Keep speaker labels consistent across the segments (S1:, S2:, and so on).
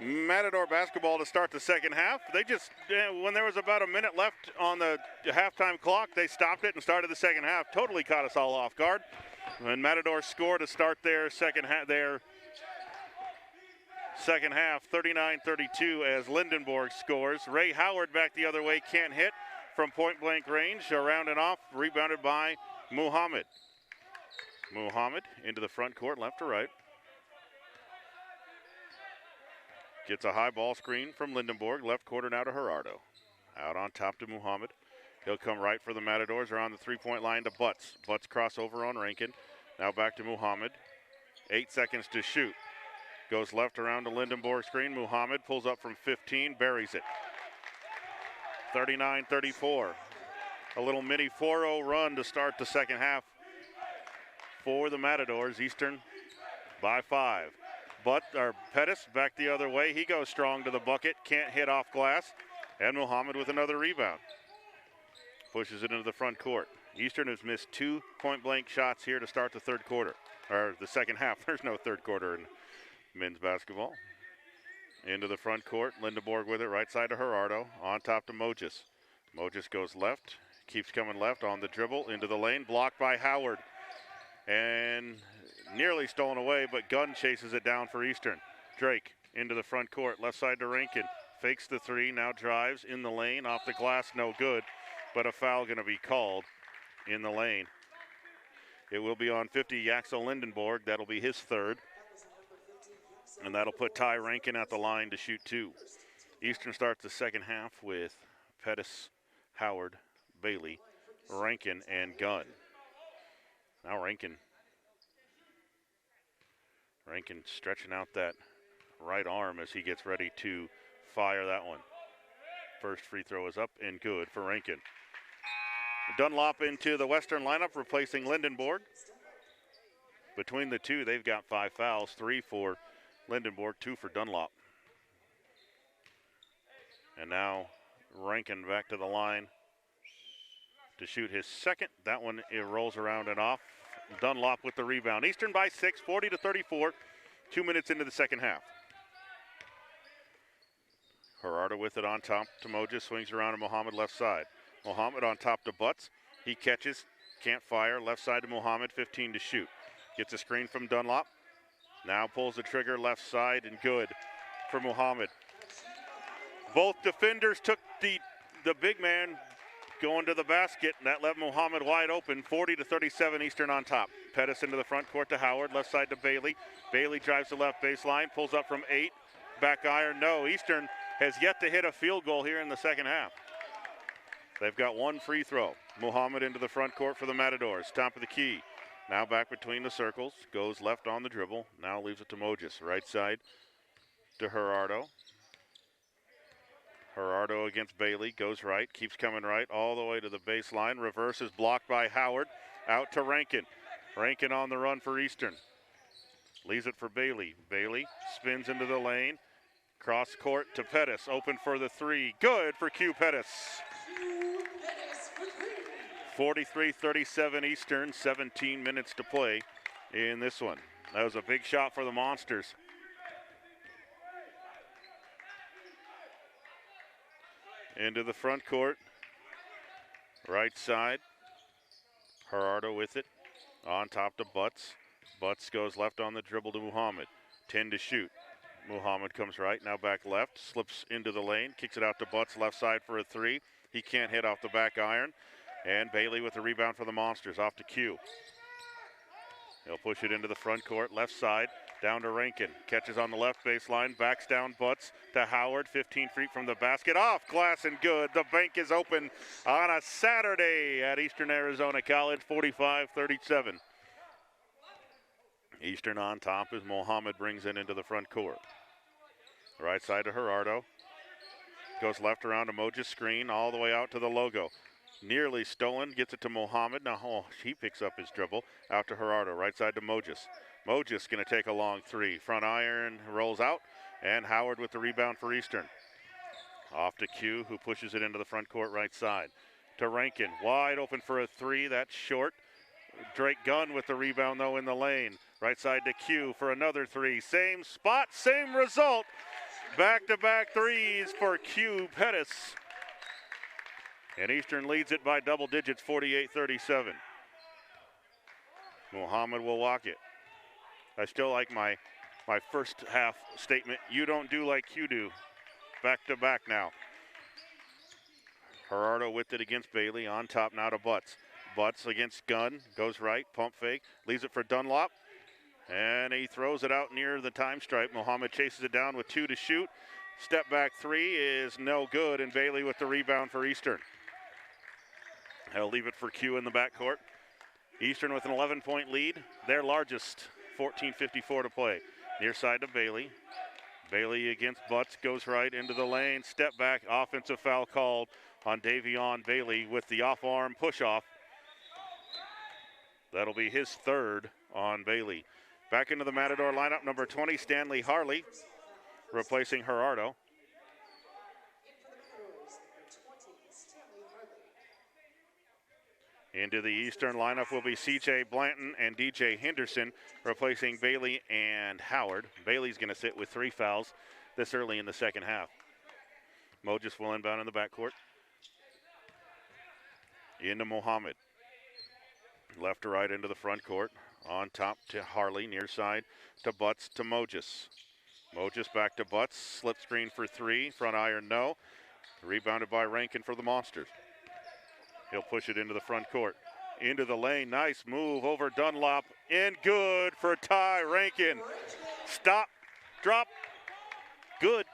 S1: Matador basketball to start the second half. They just, when there was about a minute left on the halftime clock, they stopped it and started the second half. Totally caught us all off guard. And Matador scored to start their second half, 39-32 as Lindenborg scores. Ray Howard back the other way, can't hit from point blank range. Around and off, rebounded by Muhammad. Muhammad into the front court, left to right. Gets a high ball screen from Lindenborg, left quarter now to Gerardo. Out on top to Muhammad. He'll come right for the Matadors, or on the three-point line to Butts. Butts crossover on Rankin. Now back to Muhammad. 8 seconds to shoot. Goes left around to Lindenborg screen. Muhammad pulls up from 15, buries it. 39-34. A little mini 4-0 run to start the second half for the Matadors. Eastern by 5. Pettis back the other way. He goes strong to the bucket. Can't hit off glass. And Muhammad with another rebound. Pushes it into the front court. Eastern has missed 2 point-blank shots here to start the third quarter. Or the second half. There's no third quarter in men's basketball. Into the front court. Lindenborg with it. Right side to Gerardo. On top to Moges. Moges goes left. Keeps coming left on the dribble. Into the lane. Blocked by Howard. And nearly stolen away, but Gunn chases it down for Eastern. Drake into the front court, left side to Rankin. Fakes the three, now drives in the lane, off the glass, no good. But a foul going to be called in the lane. It will be on 50, Yaxel Lindenborg. That'll be his third. And that'll put Ty Rankin at the line to shoot 2. Eastern starts the second half with Pettis, Howard, Bailey, Rankin, and Gunn. Now Rankin stretching out that right arm as he gets ready to fire that one. First free throw is up and good for Rankin. Dunlop into the Western lineup, replacing Lindenborg. Between the two, they've got 5 fouls, 3 for Lindenborg, 2 for Dunlop. And now Rankin back to the line to shoot his second. That one, it rolls around and off. Dunlop with the rebound. Eastern by 6, 40-34. 2 minutes into the second half. Gerardo with it on top to Moja. Swings around to Muhammad left side. Muhammad on top to Butts. He catches, can't fire. Left side to Muhammad, 15 to shoot. Gets a screen from Dunlop. Now pulls the trigger left side and good for Muhammad. Both defenders took the big man going to the basket, and that left Muhammad wide open. 40-37 Eastern on top. Pettis into the front court to Howard, left side to Bailey. Bailey drives the left baseline, pulls up from 8. Back iron, no. Eastern has yet to hit a field goal here in the second half. They've got 1 free throw. Muhammad into the front court for the Matadors. Top of the key. Now back between the circles. Goes left on the dribble. Now leaves it to Moges. Right side to Gerardo. Gerardo against Bailey. Goes right. Keeps coming right all the way to the baseline. Reverse is blocked by Howard. Out to Rankin. Rankin on the run for Eastern. Leaves it for Bailey. Bailey spins into the lane. Cross court to Pettis. Open for the 3. Good for Q Pettis. 43-37 Eastern. 17 minutes to play in this one. That was a big shot for the Monsters. Into the front court. Right side. Gerardo with it. On top to Butts. Butts goes left on the dribble to Muhammad. 10 to shoot. Muhammad comes right, now back left. Slips into the lane. Kicks it out to Butts, left side for a 3. He can't hit off the back iron. And Bailey with the rebound for the Monsters, off to Q. He'll push it into the front court, left side, down to Rankin. Catches on the left baseline, backs down Butts to Howard, 15 feet from the basket. Off glass and good. The bank is open on a Saturday at Eastern Arizona College, 45-37. Eastern on top as Muhammad brings it into the front court. Right side to Gerardo. Goes left around to Moja's screen, all the way out to the logo. Nearly stolen, gets it to Muhammad. Now he picks up his dribble. Out to Gerardo, right side to Mojas. Mojas going to take a long 3. Front iron rolls out, and Howard with the rebound for Eastern. Off to Q, who pushes it into the front court right side. To Rankin, wide open for a 3, that's short. Drake Gunn with the rebound though in the lane. Right side to Q for another 3. Same spot, same result. Back-to-back threes for Q Pettis. And Eastern leads it by double digits, 48-37. Muhammad will walk it. I still like my first half statement. You don't do like you do. Back-to-back now. Gerardo with it against Bailey. On top now to Butts. Butts against Gunn. Goes right. Pump fake. Leaves it for Dunlop. And he throws it out near the time stripe. Muhammad chases it down with 2 to shoot. Step back 3 is no good. And Bailey with the rebound for Eastern. He'll leave it for Q in the backcourt. Eastern with an 11-point lead. Their largest. 14:54 to play. Near side to Bailey. Bailey against Butts, goes right into the lane. Step back, offensive foul called on Davion Bailey with the off-arm push-off. That'll be his third on Bailey. Back into the Matador lineup, number 20, Stanley Harley, replacing Gerardo. Into the Eastern lineup will be C.J. Blanton and D.J. Henderson, replacing Bailey and Howard. Bailey's going to sit with 3 fouls this early in the second half. Mojus will inbound in the backcourt. Into Muhammad. Left to right into the front court. On top to Harley, near side to Butts to Mojus. Mojus back to Butts, slip screen for 3, front iron no. Rebounded by Rankin for the Monsters. He'll push it into the front court. Into the lane, nice move over Dunlop, and good for Ty Rankin. Stop, drop, good.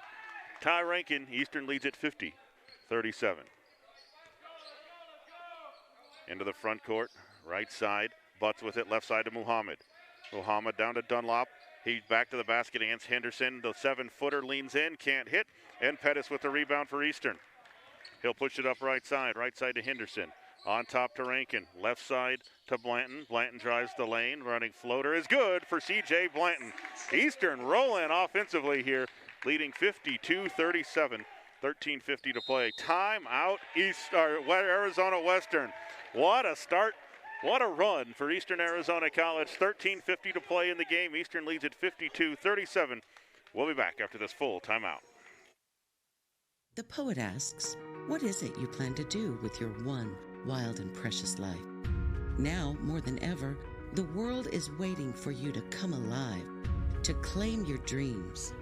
S1: Ty Rankin, Eastern leads at 50-37. Into the front court, right side. Butts with it, left side to Muhammad. Muhammad down to Dunlop. He's back to the basket against Henderson. The 7-footer leans in, can't hit. And Pettis with the rebound for Eastern. He'll push it up right side to Henderson. On top to Rankin, left side to Blanton. Blanton drives the lane, running floater is good for C.J. Blanton. Eastern rolling offensively here, leading 52-37. 13:50 to play. Timeout, Arizona Western. What a start. What a run for Eastern Arizona College. 13:50 to play in the game. Eastern leads at 52-37. We'll be back after this full timeout.
S2: The poet asks, what is it you plan to do with your one wild and precious life? Now, more than ever, the world is waiting for you to come alive, to claim your dreams.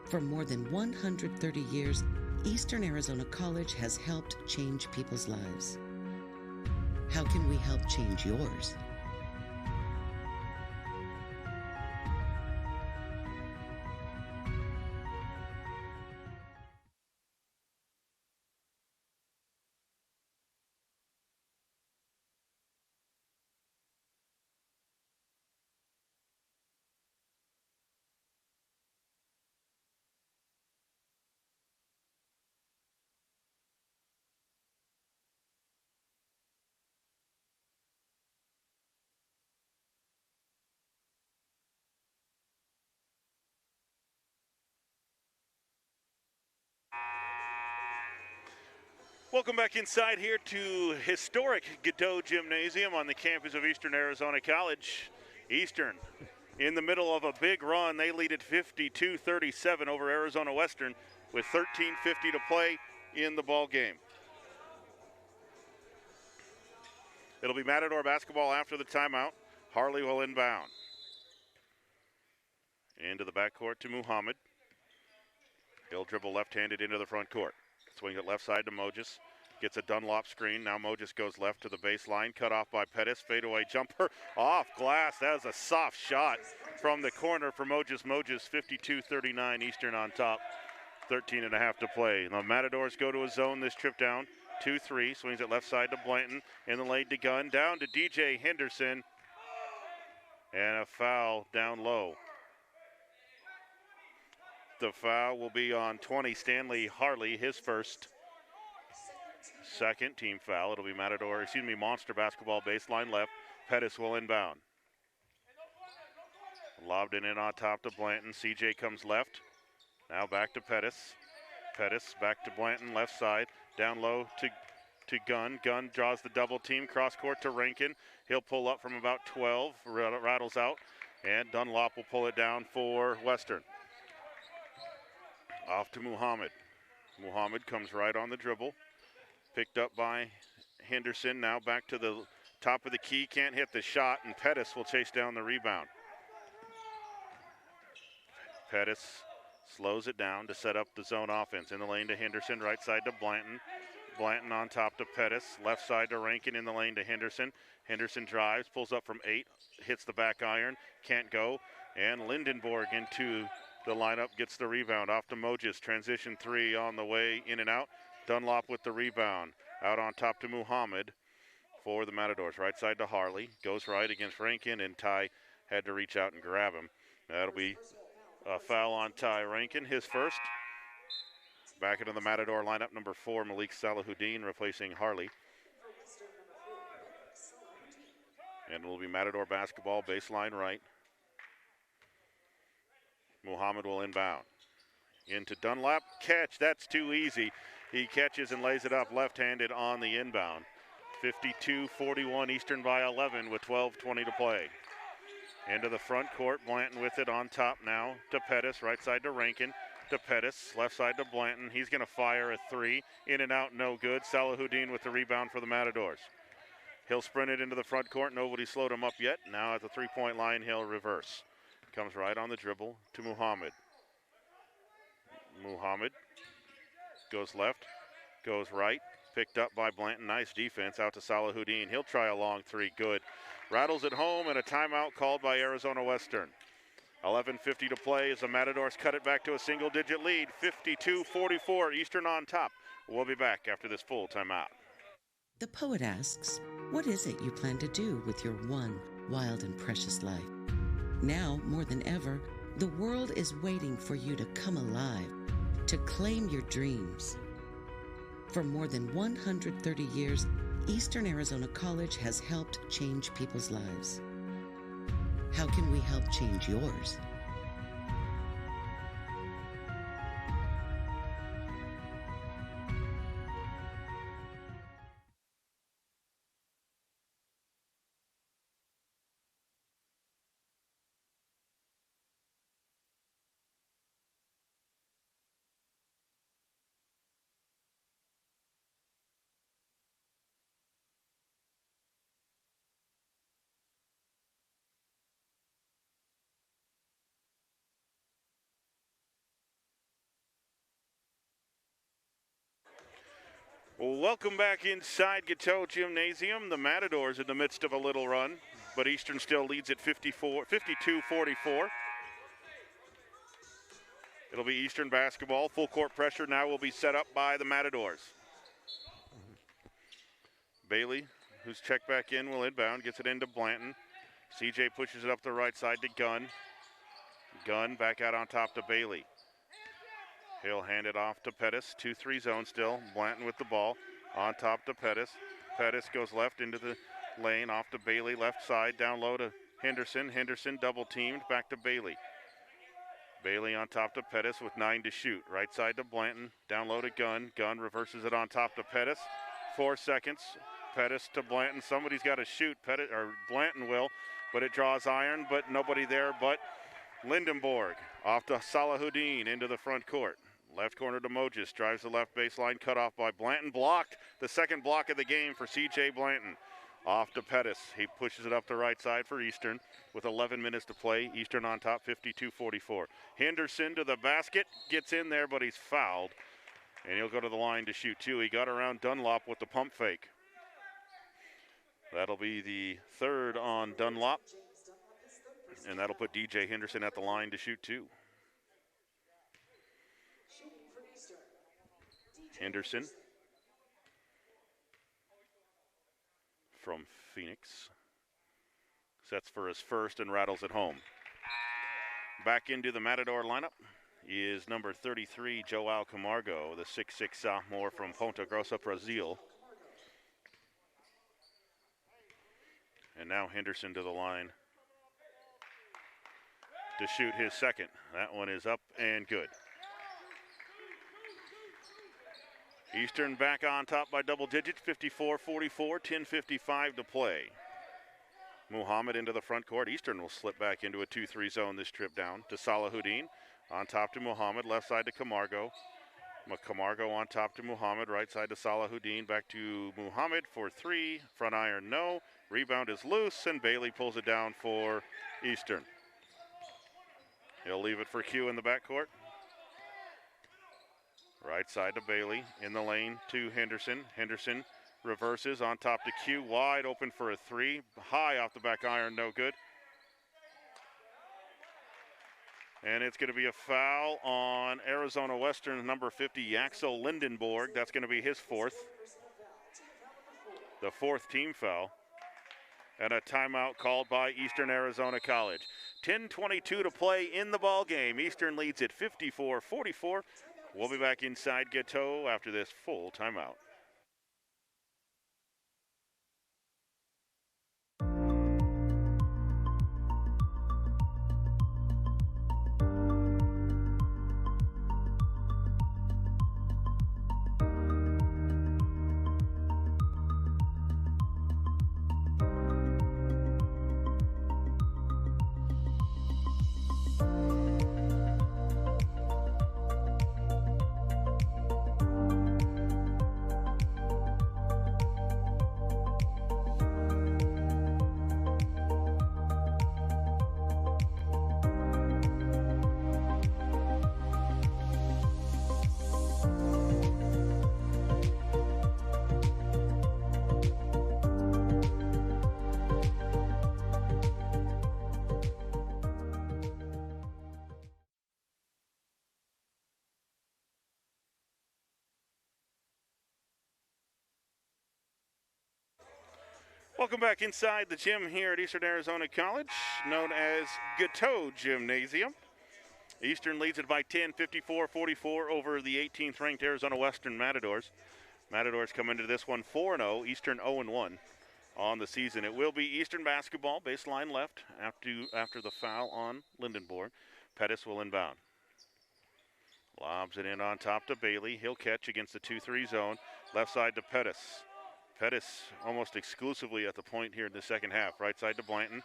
S2: For more than 130 years, Eastern Arizona College has helped change people's lives. How can we help change yours?
S1: Welcome back inside here to historic Godot Gymnasium on the campus of Eastern Arizona College. Eastern in the middle of a big run. They lead at 52-37 over Arizona Western with 13:50 to play in the ball game. It'll be Matador basketball after the timeout. Harley will inbound. Into the backcourt to Muhammad. He'll dribble left-handed into the front court. Swing it left side to Mojus. Gets a Dunlop screen. Now Mojus goes left to the baseline. Cut off by Pettis. Fadeaway jumper off glass. That was a soft shot from the corner for Mojus. Mojus 52-39. Eastern on top. 13.5 to play. The Matadors go to a zone this trip down. 2-3. Swings it left side to Blanton. In the lane to Gunn. Down to DJ Henderson. And a foul down low. The foul will be on 20, Stanley Harley, his first. Second team foul. It'll be Monster basketball baseline left. Pettis will inbound. Lobbed it in on top to Blanton. CJ comes left. Now back to Pettis. Pettis back to Blanton, left side. Down low to Gunn. Gunn draws the double team. Cross court to Rankin. He'll pull up from about 12. Rattles out. And Dunlop will pull it down for Western. Off to Muhammad. Muhammad comes right on the dribble. Picked up by Henderson. Now back to the top of the key. Can't hit the shot, and Pettis will chase down the rebound. Pettis slows it down to set up the zone offense. In the lane to Henderson. Right side to Blanton. Blanton on top to Pettis. Left side to Rankin. In the lane to Henderson. Henderson drives. Pulls up from 8. Hits the back iron. Can't go. And Lindenborg into the lineup, gets the rebound. Off to Mojis. Transition 3 on the way, in and out. Dunlop with the rebound. Out on top to Muhammad for the Matadors. Right side to Harley. Goes right against Rankin, and Ty had to reach out and grab him. That'll be a foul on Ty Rankin, his first. Back into the Matador lineup, number 4, Malik Salahuddin, replacing Harley. And it will be Matador basketball, baseline right. Muhammad will inbound. Into Dunlap, catch, that's too easy. He catches and lays it up left-handed on the inbound. 52-41, Eastern by 11 with 12:20 to play. Into the front court, Blanton with it on top now to Pettis, right side to Rankin, to Pettis, left side to Blanton. He's gonna fire a 3, in and out, no good. Salahuddin with the rebound for the Matadors. He'll sprint it into the front court, nobody slowed him up yet. Now at the 3-point line, he'll reverse. Comes right on the dribble to Muhammad. Muhammad goes left, goes right, picked up by Blanton. Nice defense out to Salahuddin. He'll try a long 3, good. Rattles it home, and a timeout called by Arizona Western. 11:50 to play as the Matadors cut it back to a single-digit lead. 52-44, Eastern on top. We'll be back after this full timeout.
S2: The poet asks, what is it you plan to do with your one wild and precious life? Now, more than ever, the world is waiting for you to come alive, to claim your dreams. For more than 130 years, Eastern Arizona College has helped change people's lives. How can we help change yours?
S1: Welcome back inside Gateau Gymnasium. The Matadors in the midst of a little run, but Eastern still leads at 52-44. It'll be Eastern basketball. Full court pressure now will be set up by the Matadors. Bailey, who's checked back in, will inbound, gets it into Blanton. CJ pushes it up the right side to Gunn. Gunn back out on top to Bailey. He'll hand it off to Pettis. 2-3 zone still. Blanton with the ball. On top to Pettis. Pettis goes left into the lane. Off to Bailey. Left side. Down low to Henderson. Henderson double teamed. Back to Bailey. Bailey on top to Pettis with 9 to shoot. Right side to Blanton. Down low to Gunn. Gunn reverses it on top to Pettis. 4 seconds. Pettis to Blanton. Somebody's got to shoot. Pettis or Blanton will, but it draws iron. But nobody there but Lindenborg. Off to Salahuddin into the front court. Left corner to Mojis, drives the left baseline, cut off by Blanton, blocked. The second block of the game for C.J. Blanton. Off to Pettis, he pushes it up the right side for Eastern with 11 minutes to play. Eastern on top, 52-44. Henderson to the basket, gets in there, but he's fouled. And he'll go to the line to shoot 2. He got around Dunlop with the pump fake. That'll be the third on Dunlop. And that'll put DJ Henderson at the line to shoot 2. Henderson from Phoenix sets for his first and rattles it home. Back into the Matador lineup is number 33, Joao Camargo, the 6'6 sophomore from Ponta Grossa, Brazil. And now Henderson to the line to shoot his second. That one is up and good. Eastern back on top by double digits, 54-44, 10:55 to play. Muhammad into the front court. Eastern will slip back into a 2-3 zone this trip down to Salahuddin. On top to Muhammad, left side to Camargo. Camargo on top to Muhammad, right side to Salahuddin, back to Muhammad for three, front iron no, rebound is loose, and Bailey pulls it down for Eastern. He'll leave it for Q in the backcourt. Right side to Bailey, in the lane to Henderson. Henderson reverses on top to Q, wide open for a three, high off the back iron, no good. And it's going to be a foul on Arizona Western, number 50, Yaxel Lindenborg. That's going to be his fourth. The fourth team foul. And a timeout called by Eastern Arizona College. 10:22 to play in the ball game. Eastern leads at 54-44. We'll be back inside Gateau after this full timeout. Welcome back inside the gym here at Eastern Arizona College, known as Gateau Gymnasium. Eastern leads it by 10, 54-44 over the 18th ranked Arizona Western Matadors. Matadors come into this one 4-0, Eastern 0-1 on the season. It will be Eastern basketball, baseline left after the foul on Lindenborg. Pettis will inbound. Lobs it in on top to Bailey. He'll catch against the 2-3 zone. Left side to Pettis. Pettis almost exclusively at the point here in the second half. Right side to Blanton.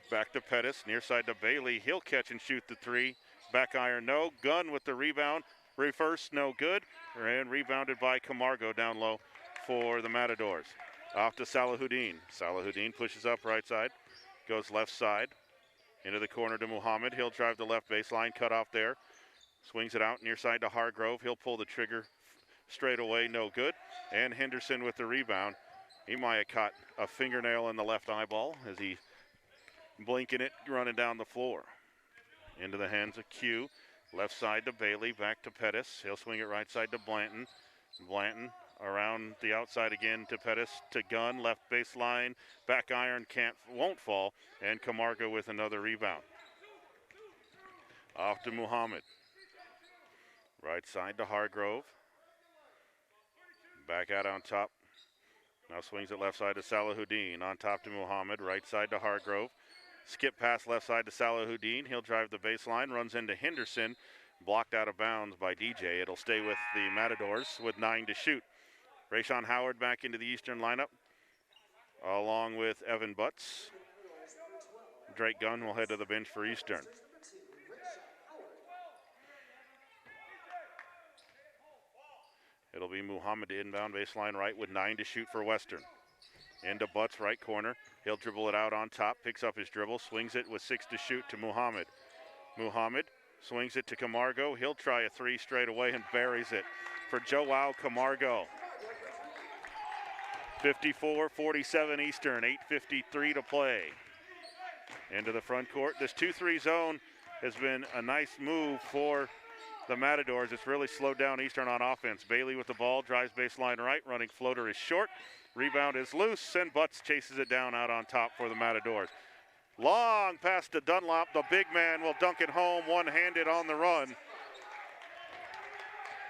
S1: Back to Pettis. Near side to Bailey. He'll catch and shoot the three. Back iron, no. Gunn with the rebound. Reverse, no good. And rebounded by Camargo down low for the Matadors. Off to Salahuddin. Salahuddin pushes up right side. Goes left side. Into the corner to Muhammad. He'll drive the left baseline. Cut off there. Swings it out near side to Hargrove. He'll pull the trigger straight away, no good. And Henderson with the rebound. He might have caught a fingernail in the left eyeball as he blinking it, running down the floor. Into the hands of Q. Left side to Bailey, back to Pettis. He'll swing it right side to Blanton. Blanton around the outside again to Pettis, to Gunn, left baseline. Back iron won't fall. And Camargo with another rebound. Off to Muhammad. Right side to Hargrove. Back out on top. Now swings it left side to Salahuddin. On top to Muhammad. Right side to Hargrove. Skip pass left side to Salahuddin. He'll drive the baseline. Runs into Henderson. Blocked out of bounds by DJ. It'll stay with the Matadors with 9 to shoot. Rayshawn Howard back into the Eastern lineup along with Evan Butts. Drake Gunn will head to the bench for Eastern. It'll be Muhammad inbound baseline right with 9 to shoot for Western. Into Butts, right corner. He'll dribble it out on top, picks up his dribble, swings it with 6 to shoot to Muhammad. Muhammad swings it to Camargo. He'll try a three straight away and buries it for Joao Camargo. 54-47 Eastern, 8:53 to play. Into the front court. This 2-3 zone has been a nice move for the Matadors. It's really slowed down Eastern on offense. Bailey with the ball, drives baseline right, running floater is short. Rebound is loose, and Butts chases it down out on top for the Matadors. Long pass to Dunlop. The big man will dunk it home, one-handed on the run.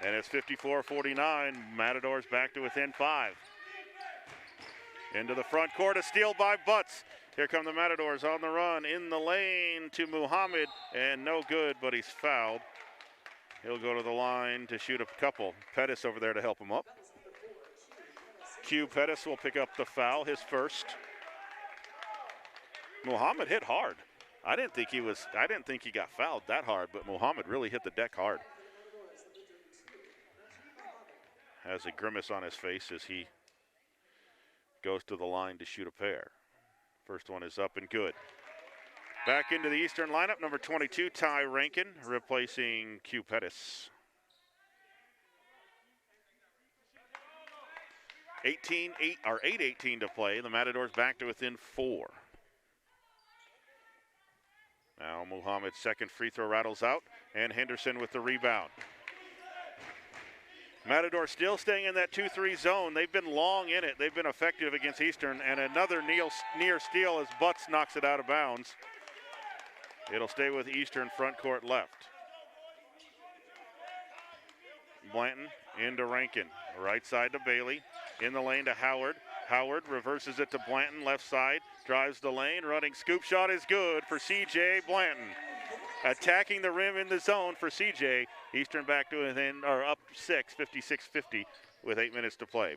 S1: And it's 54-49. Matadors back to within 5. Into the front court, a steal by Butts. Here come the Matadors on the run, in the lane to Muhammad, and no good, but he's fouled. He'll go to the line to shoot a couple. Pettis over there to help him up. Q Pettis will pick up the foul, his first. Muhammad hit hard. I didn't think he got fouled that hard, but Muhammad really hit the deck hard. Has a grimace on his face as he goes to the line to shoot a pair. First one is up and good. Back into the Eastern lineup, number 22, Ty Rankin, replacing Q Pettis. 8:18 to play. The Matadors back to within 4. Now Muhammad's second free throw rattles out, and Henderson with the rebound. Matador still staying in that 2-3 zone. They've been long in it. They've been effective against Eastern, and another near steal as Butts knocks it out of bounds. It'll stay with Eastern front court left. Blanton into Rankin. Right side to Bailey. In the lane to Howard. Howard reverses it to Blanton, left side. Drives the lane. Running scoop shot is good for C.J. Blanton. Attacking the rim in the zone for C.J. Eastern back to within, or up 6, 56-50 with 8 minutes to play.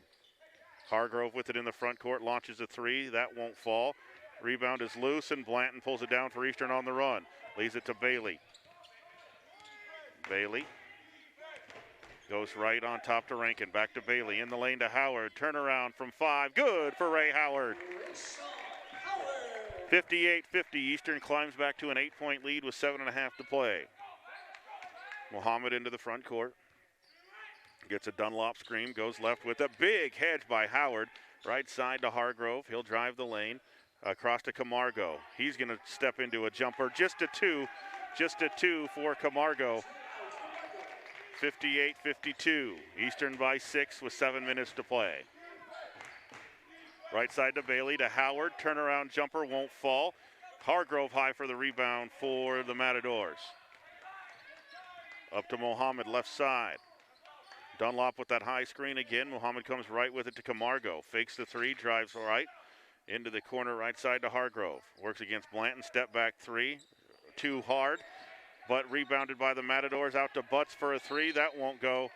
S1: Hargrove with it in the front court, launches a 3. That won't fall. Rebound is loose, and Blanton pulls it down for Eastern on the run. Leaves it to Bailey. Bailey goes right on top to Rankin. Back to Bailey. In the lane to Howard. Turnaround from 5. Good for Ray Howard. 58-50. Eastern climbs back to an 8-point lead with 7.5 to play. Muhammad into the front court. Gets a Dunlop screen. Goes left with a big hedge by Howard. Right side to Hargrove. He'll drive the lane. Across to Camargo. He's going to step into a jumper. Just a two for Camargo. 58-52. Eastern by 6 with 7 minutes to play. Right side to Bailey to Howard. Turnaround jumper won't fall. Hargrove high for the rebound for the Matadors. Up to Muhammad, left side. Dunlop with that high screen again. Muhammad comes right with it to Camargo. Fakes the 3, drives right. Into the corner, right side to Hargrove. Works against Blanton, step back 3. Too hard, but rebounded by the Matadors. Out to Butts for a 3. That won't go.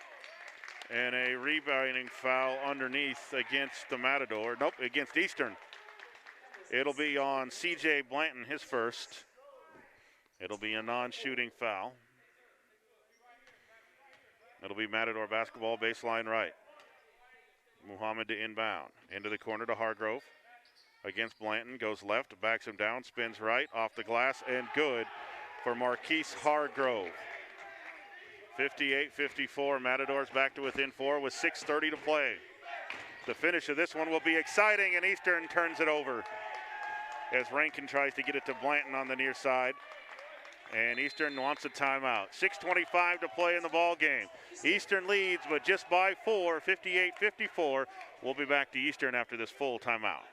S1: And a rebounding foul underneath against the Matador. Nope, against Eastern. It'll be on C.J. Blanton, his first. It'll be a non-shooting foul. It'll be Matador basketball, baseline right. Muhammad to inbound. Into the corner to Hargrove. Against Blanton, goes left, backs him down, spins right, off the glass, and good for Marquise Hargrove. 58-54, Matadors back to within 4 with 6:30 to play. The finish of this one will be exciting, and Eastern turns it over as Rankin tries to get it to Blanton on the near side. And Eastern wants a timeout. 6:25 to play in the ball game. Eastern leads, but just by 4, 58-54. We'll be back to Eastern after this full timeout.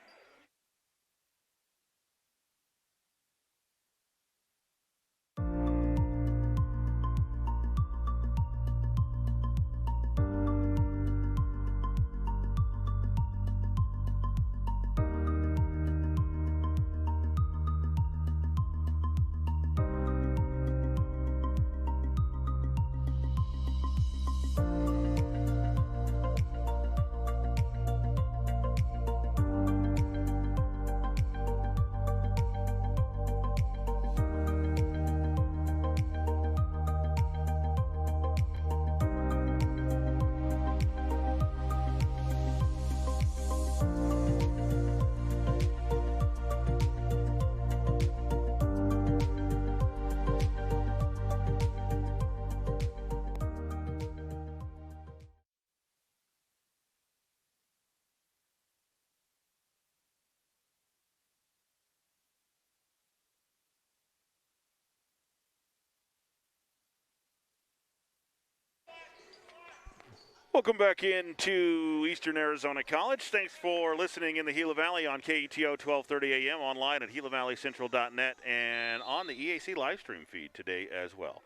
S1: Welcome back into Eastern Arizona College. Thanks for listening in the Gila Valley on KETO 1230 AM, online at GilaValleyCentral.net, and on the EAC live stream feed today as well.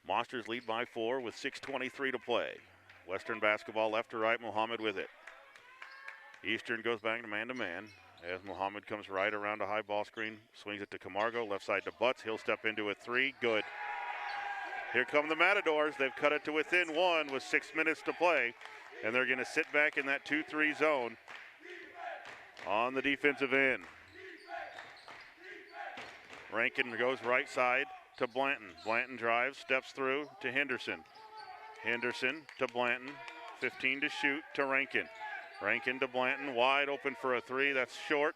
S1: Monsters lead by 4 with 6:23 to play. Western basketball left to right, Muhammad with it. Eastern goes back to man as Muhammad comes right around a high ball screen, swings it to Camargo, left side to Butts. He'll step into a 3, good. Here come the Matadors. They've cut it to within 1 with 6 minutes to play, and they're going to sit back in that 2-3 zone on the defensive end. Rankin goes right side to Blanton. Blanton drives, steps through to Henderson. Henderson to Blanton. 15 to shoot to Rankin. Rankin to Blanton, wide open for a three. That's short.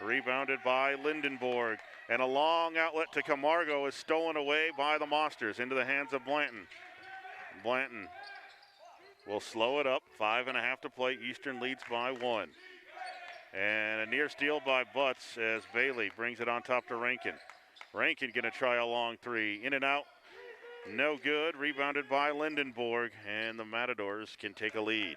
S1: Rebounded by Lindenborg. And a long outlet to Camargo is stolen away by the Monsters into the hands of Blanton. Blanton will slow it up. 5.5 to play. Eastern leads by 1. And a near steal by Butts as Bailey brings it on top to Rankin. Rankin gonna try a long three. In and out. No good. Rebounded by Lindenborg. And the Matadors can take a lead.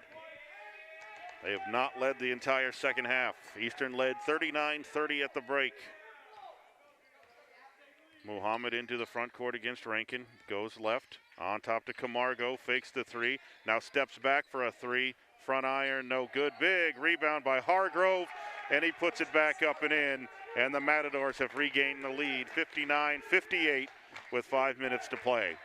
S1: They have not led the entire second half. Eastern led 39-30 at the break. Muhammad into the front court against Rankin. Goes left. On top to Camargo. Fakes the three. Now steps back for a three. Front iron, no good. Big rebound by Hargrove, and he puts it back up and in. And the Matadors have regained the lead, 59-58 with 5 minutes to play.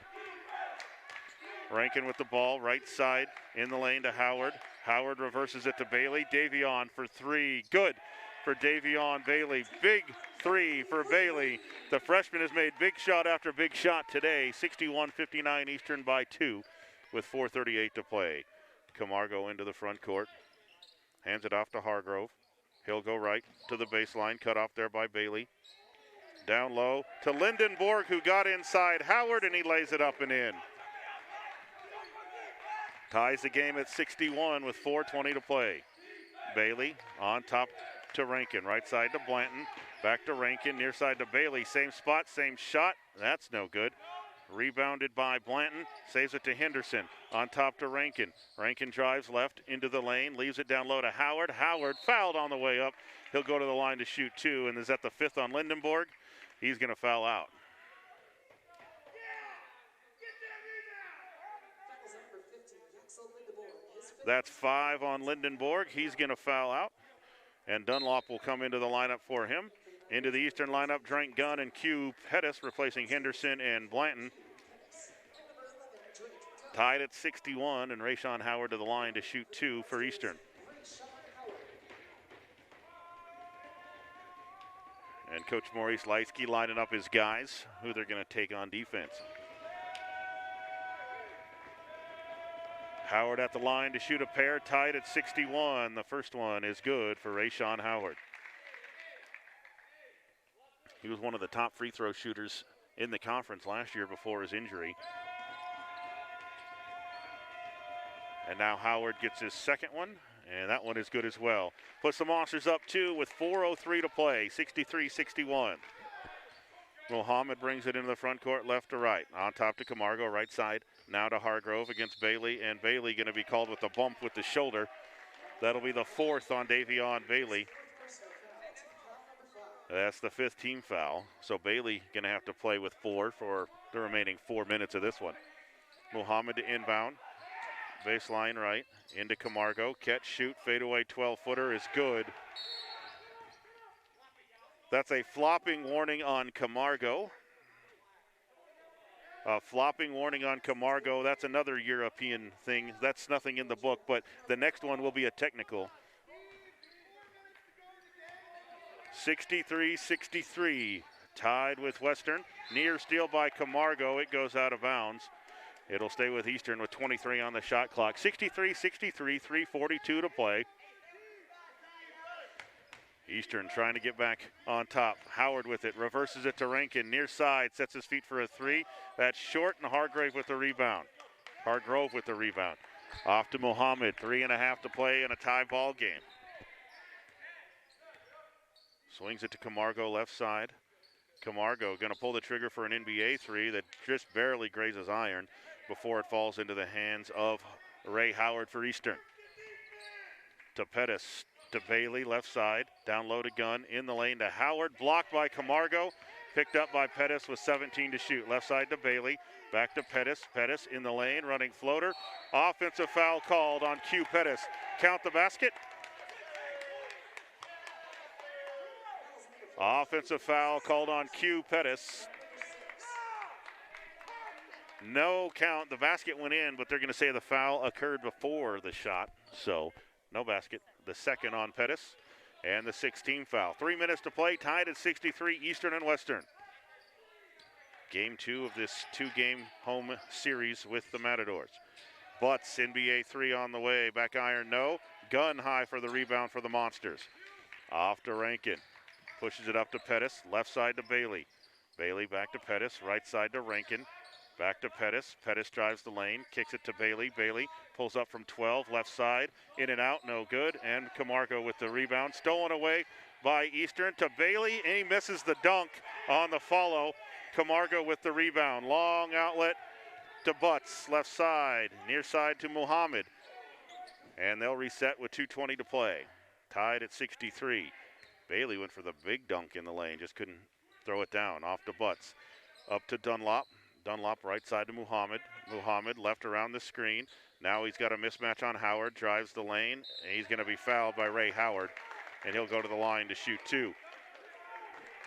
S1: Rankin with the ball, right side in the lane to Howard. Howard reverses it to Bailey. Davion for three, good for Davion Bailey. Big three for Bailey. The freshman has made big shot after big shot today. 61-59 Eastern by 2 with 4:38 to play. Camargo into the front court. Hands it off to Hargrove. He'll go right to the baseline. Cut off there by Bailey. Down low to Lindenborg, who got inside Howard, and he lays it up and in. Ties the game at 61 with 4:20 to play. Bailey on top to Rankin. Right side to Blanton. Back to Rankin. Near side to Bailey. Same spot, same shot. That's no good. Rebounded by Blanton, saves it to Henderson. On top to Rankin. Rankin drives left into the lane, leaves it down low to Howard. Howard fouled on the way up. He'll go to the line to shoot two, and is that the fifth on Lindenborg? He's going to foul out. That's 5 on Lindenborg. He's going to foul out, and Dunlop will come into the lineup for him. Into the Eastern lineup, Drake Gunn and Q Pettis replacing Henderson and Blanton. Tied at 61, and Rayshawn Howard to the line to shoot two for Eastern. And Coach Maurice Leitsky lining up his guys, who they're going to take on defense. Howard at the line to shoot a pair, tied at 61. The first one is good for Rayshawn Howard. He was one of the top free throw shooters in the conference last year before his injury. And now Howard gets his second one, and that one is good as well. Puts the Monsters up 2 with 4:03 to play, 63-61. Muhammad brings it into the front court, left to right. On top to Camargo, right side. Now to Hargrove against Bailey, and Bailey going to be called with a bump with the shoulder. That'll be the fourth on Davion Bailey. That's the 5th team foul. So Bailey going to have to play with 4 for the remaining 4 minutes of this one. Muhammad to inbound. Baseline right. Into Camargo. Catch, shoot, fadeaway 12-footer is good. That's a flopping warning on Camargo. A flopping warning on Camargo. That's another European thing. That's nothing in the book, but the next one will be a technical. 63-63, tied with Western. Near steal by Camargo. It goes out of bounds. It'll stay with Eastern with 23 on the shot clock. 63-63, 3:42 to play. Eastern trying to get back on top. Howard with it, reverses it to Rankin. Near side, sets his feet for a three. That's short, and Hargrove with the rebound. Off to Muhammad, 3.5 to play in a tie ball game. Swings it to Camargo, left side. Camargo going to pull the trigger for an NBA three that just barely grazes iron before it falls into the hands of Ray Howard for Eastern. To Pettis, to Bailey, left side. Down low to Gunn, in the lane to Howard. Blocked by Camargo. Picked up by Pettis with 17 to shoot. Left side to Bailey. Back to Pettis. Pettis in the lane, running floater. Offensive foul called on Q Pettis. Count the basket. Offensive foul called on Q Pettis. No count. The basket went in, but they're going to say the foul occurred before the shot. So no basket. The second on Pettis. And the 16th foul. 3 minutes to play. Tied at 63, Eastern and Western. Game 2 of this 2-game home series with the Matadors. Butts, NBA 3 on the way. Back iron, no. Gunn high for the rebound for the Monsters. Off to Rankin. Pushes it up to Pettis. Left side to Bailey. Bailey back to Pettis. Right side to Rankin. Back to Pettis. Pettis drives the lane. Kicks it to Bailey. Bailey pulls up from 12. Left side. In and out. No good. And Camargo with the rebound. Stolen away by Eastern to Bailey. And he misses the dunk on the follow. Camargo with the rebound. Long outlet to Butts. Left side. Near side to Muhammad. And they'll reset with 2:20 to play. Tied at 63. Bailey went for the big dunk in the lane. Just couldn't throw it down. Off to Butts. Up to Dunlop. Dunlop right side to Muhammad. Muhammad left around the screen. Now he's got a mismatch on Howard. Drives the lane. And he's going to be fouled by Ray Howard. And he'll go to the line to shoot 2.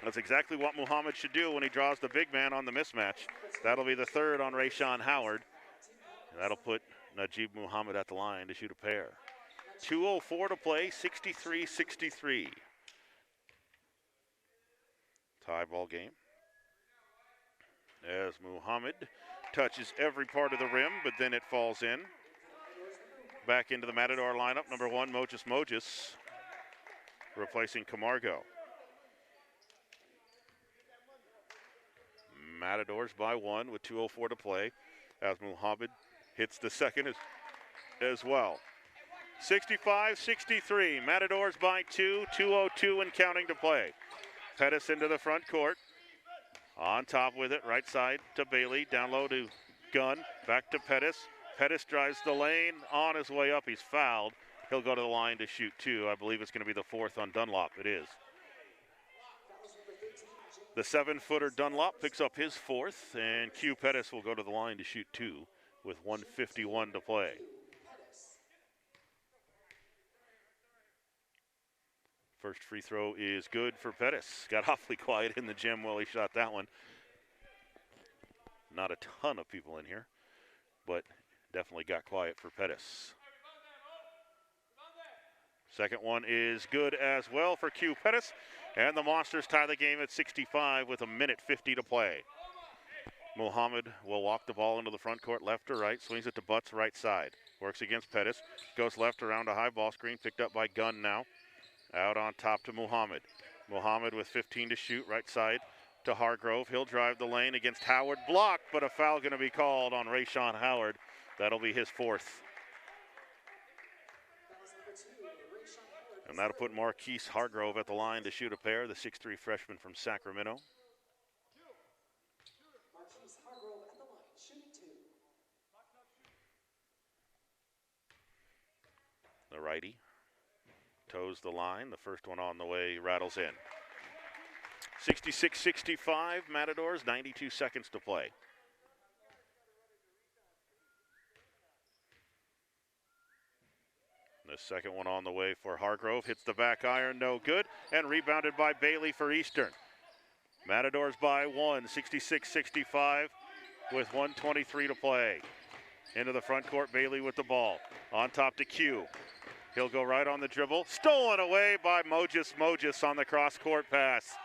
S1: That's exactly what Muhammad should do when he draws the big man on the mismatch. That'll be the third on Rayshawn Howard. And that'll put Najib Muhammad at the line to shoot a pair. 2:04 to play, 63-63. Tie ball game. As Muhammad touches every part of the rim, but then it falls in. Back into the Matador lineup, number 1, Mojis, replacing Camargo. Matadors by 1 with 2:04 to play as Muhammad hits the second as well. 65-63, Matadors by 2, 2:02 and counting to play. Pettis into the front court. On top with it, right side to Bailey, down low to Gunn, back to Pettis. Pettis drives the lane, on his way up, he's fouled. He'll go to the line to shoot 2. I believe it's going to be the 4th on Dunlop. It is. The 7-footer Dunlop picks up his 4th, and Q Pettis will go to the line to shoot 2 with 1:51 to play. First free throw is good for Pettis. Got awfully quiet in the gym while he shot that one. Not a ton of people in here, but definitely got quiet for Pettis. Second one is good as well for Q Pettis, and the Monsters tie the game at 65 with 1:50 to play. Muhammad will walk the ball into the front court, left to right, swings it to Butts, right side. Works against Pettis, goes left around a high ball screen, picked up by Gunn now. Out on top to Muhammad. Muhammad with 15 to shoot, right side to Hargrove. He'll drive the lane against Howard, blocked, but a foul going to be called on Rayshawn Howard. That'll be his 4th. And that'll put Marquise Hargrove at the line to shoot a pair, the 6'3" freshman from Sacramento. Marquise Hargrove at the line, shooting 2. The righty toes the line. The first one on the way rattles in. 66-65, Matadors, 92 seconds to play. The second one on the way for Hargrove. Hits the back iron, no good, and rebounded by Bailey for Eastern. Matadors by 1, 66-65 with 1:23 to play. Into the front court, Bailey with the ball. On top to Q. He'll go right on the dribble. Stolen away by Mojis on the cross-court pass.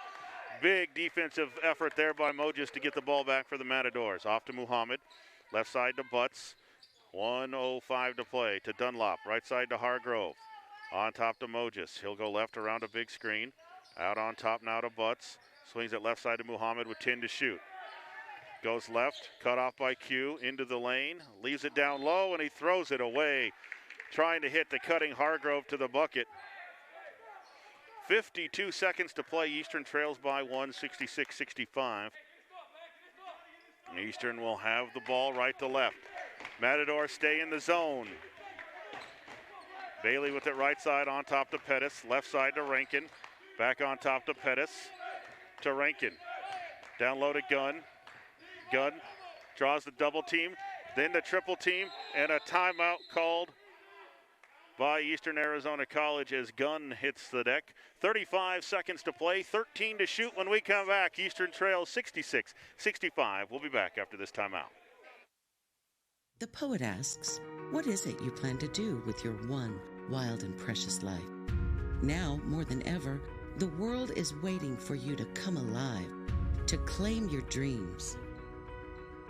S1: Big defensive effort there by Mojis to get the ball back for the Matadors. Off to Muhammad. Left side to Butts. 1:05 to play to Dunlop. Right side to Hargrove. On top to Mojis. He'll go left around a big screen. Out on top now to Butts. Swings it left side to Muhammad with 10 to shoot. Goes left, cut off by Q, into the lane. Leaves it down low, and he throws it away. Trying to hit the cutting Hargrove to the bucket. 52 seconds to play. Eastern trails by 1, 66-65. Eastern will have the ball right to left. Matador stay in the zone. Bailey with it right side on top to Pettis. Left side to Rankin. Back on top to Pettis. To Rankin. Down low to Gunn. Gunn draws the double team. Then the triple team. And a timeout called by Eastern Arizona College as Gunn hits the deck. 35 seconds to play, 13 to shoot when we come back. Eastern trails 66-65. We'll be back after this timeout.
S2: The poet asks, what is it you plan to do with your one wild and precious life? Now, more than ever, the world is waiting for you to come alive, to claim your dreams.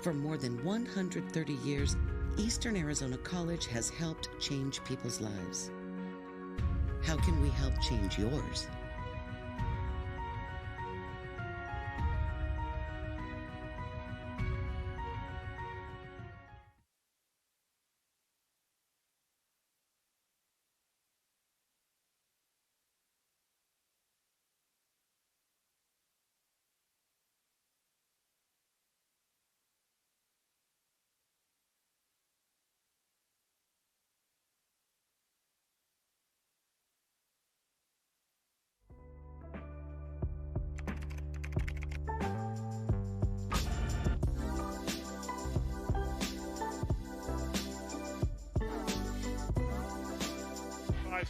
S2: For more than 130 years, Eastern Arizona College has helped change people's lives. How can we help change yours?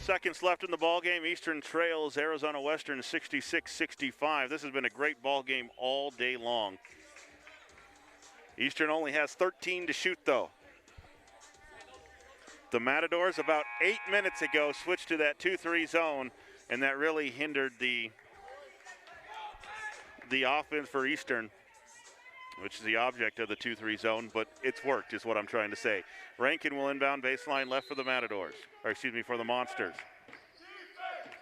S1: Seconds left in the ball game. Eastern trails Arizona Western 66-65. This has been a great ball game all day long. Eastern only has 13 to shoot, though. The Matadors about 8 minutes ago switched to that 2-3 zone, and that really hindered the offense for Eastern, which is the object of the 2-3 zone, but it's worked is what I'm trying to say. Rankin will inbound baseline left for the Matadors, or excuse me, for the Monsters.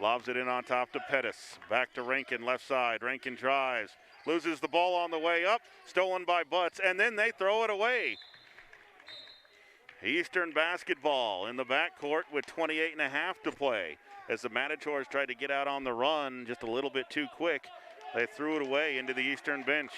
S1: Lobs it in on top to Pettis. Back to Rankin, left side. Rankin drives, loses the ball on the way up, stolen by Butts, and then they throw it away. Eastern basketball in the backcourt with 28.5 to play. As the Matadors tried to get out on the run just a little bit too quick, they threw it away into the Eastern bench.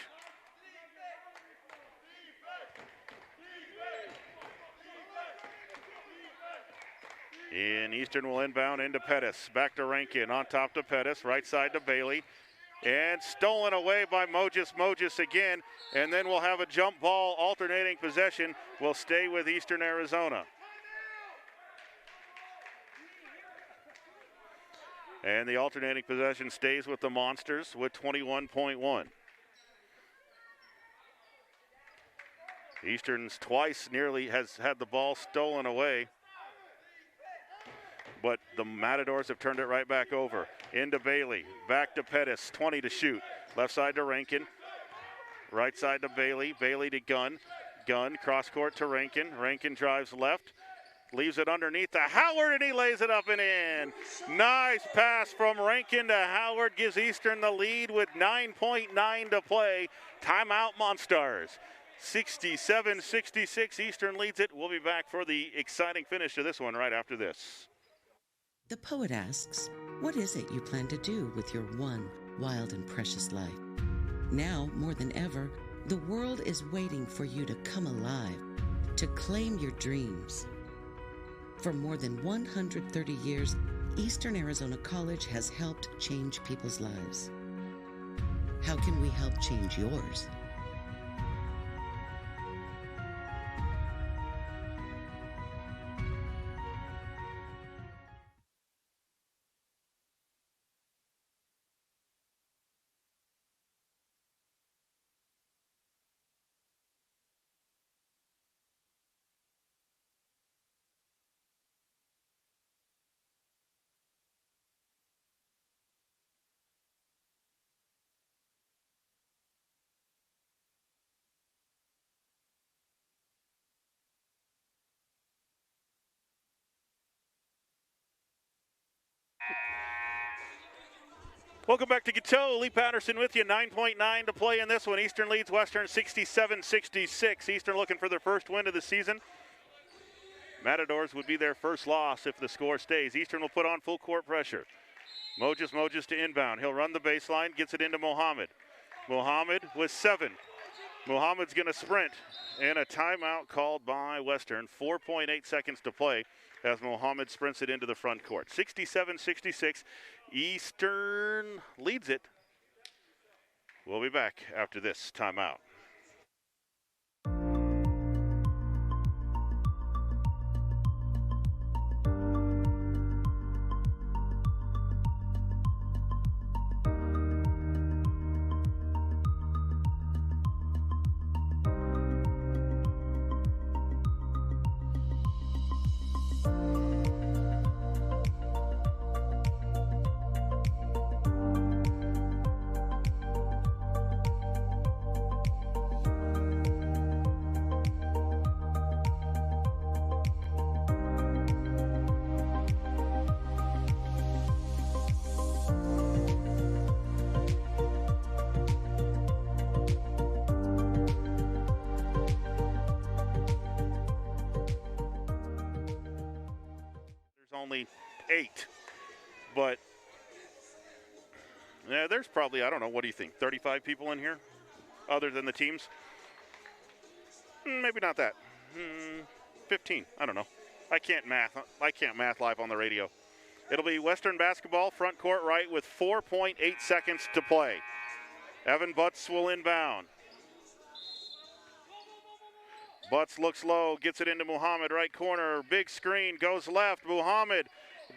S1: And Eastern will inbound into Pettis. Back to Rankin, on top to Pettis, right side to Bailey. And stolen away by Mojus again. And then we'll have a jump ball, alternating possession. Will stay with Eastern Arizona. And the alternating possession stays with the Monsters with 21.1. Eastern's twice nearly has had the ball stolen away, but the Matadors have turned it right back over. Into Bailey, back to Pettis, 20 to shoot. Left side to Rankin, right side to Bailey, Bailey to Gunn. Gunn, cross court to Rankin. Rankin drives left, leaves it underneath to Howard, and he lays it up and in. Nice pass from Rankin to Howard, gives Eastern the lead with 9.9 to play. Timeout Monsters. 67-66, Eastern leads it. We'll be back for the exciting finish to this one right after this.
S2: The poet asks, what is it you plan to do with your one wild and precious life? Now, more than ever, the world is waiting for you to come alive, to claim your dreams. For more than 130 years, Eastern Arizona College has helped change people's lives. How can we help change yours?
S1: Welcome back to Gateau. Lee Patterson with you. 9.9 to play in this one. Eastern leads Western 67-66. Eastern looking for their first win of the season. Matadors would be their first loss if the score stays. Eastern will put on full court pressure. Mojus to inbound. He'll run the baseline, gets it into Mohammed. Mohammed with 7. Mohammed's going to sprint, and a timeout called by Western. 4.8 seconds to play as Mohammed sprints it into the front court. 67-66. Eastern leads it. We'll be back after this timeout. only 8. But yeah, there's probably, I don't know, what do you think, 35 people in here other than the teams? Maybe not that. 15, I don't know. I can't math live on the radio. It'll be Western basketball, front court right with 4.8 seconds to play. Evan Butts will inbound. Butts looks low, gets it into Muhammad, right corner, big screen, goes left. Muhammad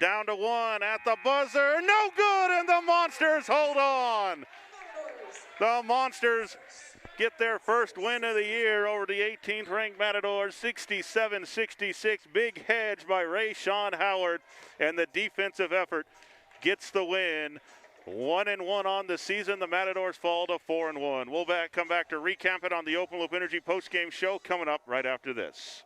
S1: down to 1 at the buzzer, no good, and the Monsters hold on. The Monsters get their first win of the year over the 18th ranked Matadors, 67-66. Big hedge by Ray-Sean Howard, and the defensive effort gets the win. 1-1 on the season. The Matadors fall to 4-1. We'll come back to recap it on the Open Loop Energy postgame show coming up right after this.